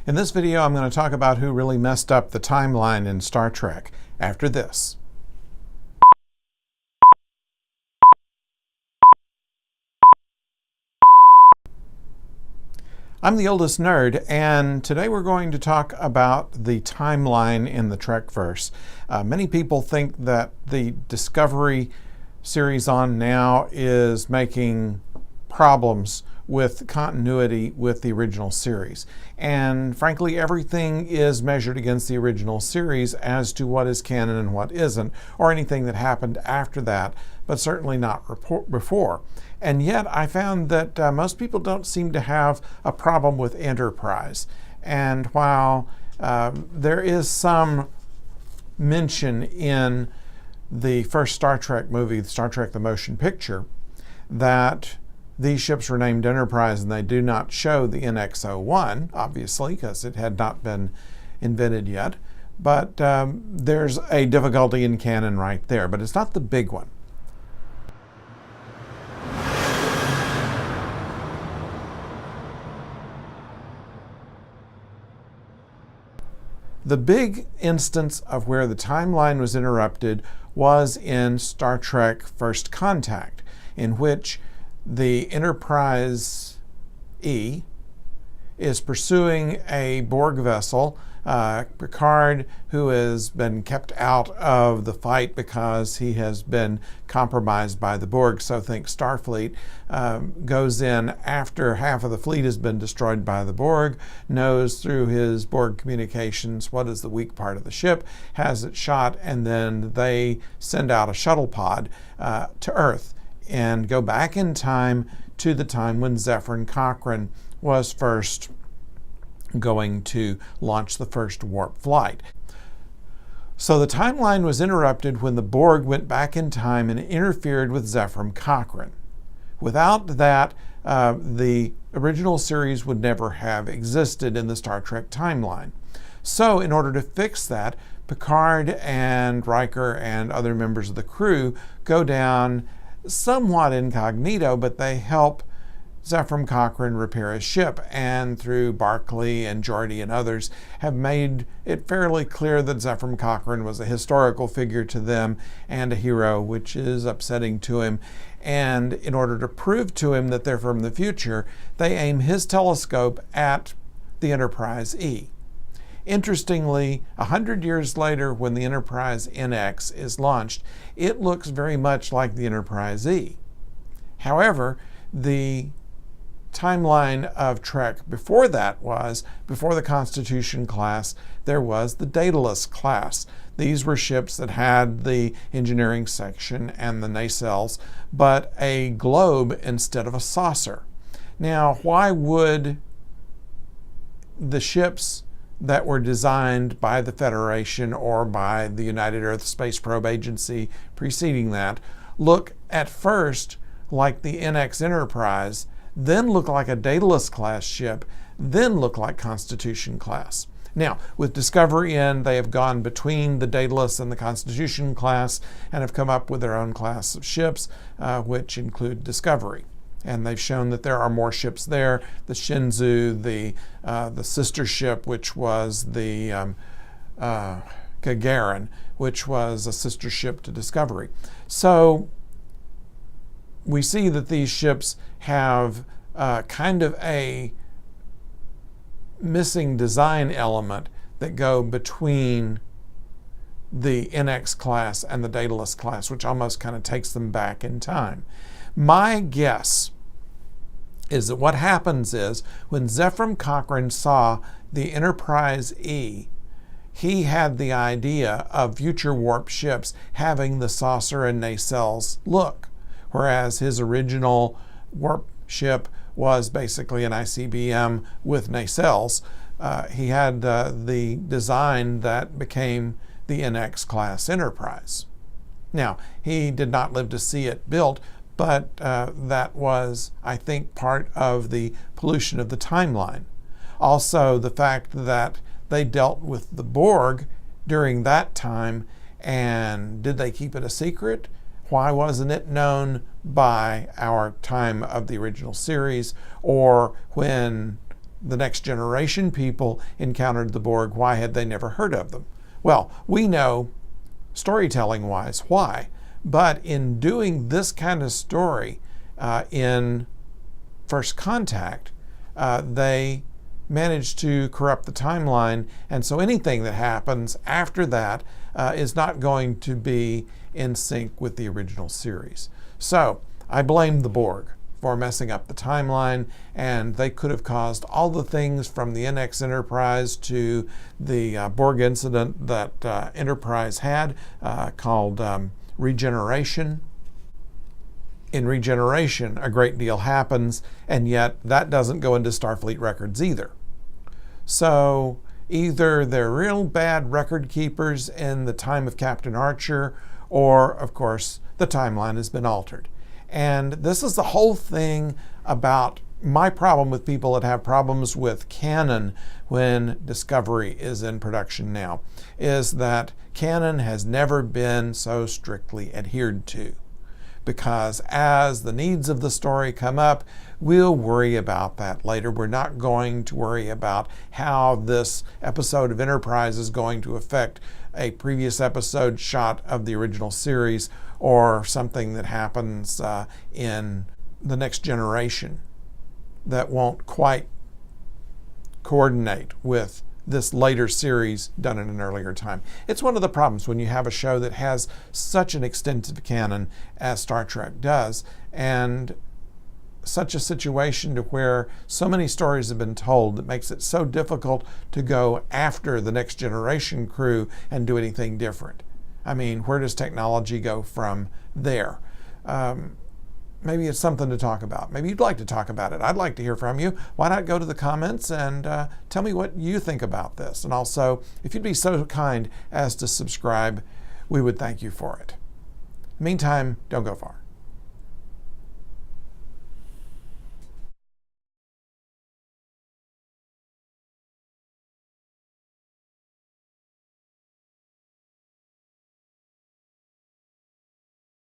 In this video, I'm going to talk about who really messed up the timeline in Star Trek after this. I'm the oldest nerd, and today we're going to talk about the timeline in the Trekverse. Many people think that the Discovery series on now is making problems with continuity with the original series. And frankly, everything is measured against the original series as to what is canon and what isn't, or anything that happened after that, but certainly not before. And yet I found that most people don't seem to have a problem with Enterprise. And while there is some mention in the first Star Trek movie, Star Trek the Motion Picture, that these ships were named Enterprise and they do not show the NX-01, obviously, because it had not been invented yet. But there's a difficulty in canon right there, but it's not the big one. The big instance of where the timeline was interrupted was in Star Trek First Contact, in which the Enterprise E is pursuing a Borg vessel. Picard, who has been kept out of the fight because he has been compromised by the Borg, so think Starfleet, goes in after half of the fleet has been destroyed by the Borg, knows through his Borg communications what is the weak part of the ship, has it shot, and then they send out a shuttle pod to Earth and go back in time to the time when Zefram Cochrane was first going to launch the first warp flight. So the timeline was interrupted when the Borg went back in time and interfered with Zefram Cochrane. Without that, the original series would never have existed in the Star Trek timeline. So in order to fix that, Picard and Riker and other members of the crew go down somewhat incognito, but they help Zefram Cochrane repair his ship, and through Barclay and Geordi and others have made it fairly clear that Zefram Cochrane was a historical figure to them and a hero, which is upsetting to him. And in order to prove to him that they're from the future, they aim his telescope at the Enterprise E. Interestingly, 100 years later, when the Enterprise NX is launched, it looks very much like the Enterprise E. However, the timeline of Trek before that was, before the Constitution class, there was the Daedalus class. These were ships that had the engineering section and the nacelles, but a globe instead of a saucer. Now, why would the ships that were designed by the Federation or by the United Earth Space Probe Agency preceding that look at first like the NX Enterprise, then look like a Daedalus class ship, then look like Constitution class? Now, with Discovery in, they have gone between the Daedalus and the Constitution class and have come up with their own class of ships, which include Discovery. And they've shown that there are more ships there. The Shenzhou, the sister ship, which was the Gagarin, which was a sister ship to Discovery. So we see that these ships have kind of a missing design element that go between the NX class and the Daedalus class, which almost kind of takes them back in time. My guess is that what happens is when Zefram Cochrane saw the Enterprise E, he had the idea of future warp ships having the saucer and nacelles look, whereas his original warp ship was basically an ICBM with nacelles. He had the design that became the NX class Enterprise. Now, he did not live to see it built, but that was, I think, part of the pollution of the timeline. Also, the fact that they dealt with the Borg during that time, and did they keep it a secret? Why wasn't it known by our time of the original series, or when the Next Generation people encountered the Borg, why had they never heard of them? Well, we know storytelling-wise why, but in doing this kind of story in First Contact, they managed to corrupt the timeline, and so anything that happens after that is not going to be in sync with the original series. So I blame the Borg for messing up the timeline, and they could have caused all the things from the NX Enterprise to the Borg incident that Enterprise had called regeneration. In regeneration, a great deal happens, and yet that doesn't go into Starfleet records either. So either they're real bad record keepers in the time of Captain Archer, or, of course, the timeline has been altered. And this is the whole thing about my problem with people that have problems with Canon when Discovery is in production now, is that Canon has never been so strictly adhered to. Because as the needs of the story come up, we'll worry about that later. We're not going to worry about how this episode of Enterprise is going to affect a previous episode shot of the original series, or something that happens in the Next Generation that won't quite coordinate with this later series done in an earlier time. It's one of the problems when you have a show that has such an extensive canon as Star Trek does, and such a situation to where so many stories have been told that makes it so difficult to go after the Next Generation crew and do anything different. I mean, where does technology go from there? Maybe it's something to talk about. Maybe you'd like to talk about it. I'd like to hear from you. Why not go to the comments and tell me what you think about this? And also, if you'd be so kind as to subscribe, we would thank you for it. Meantime, don't go far.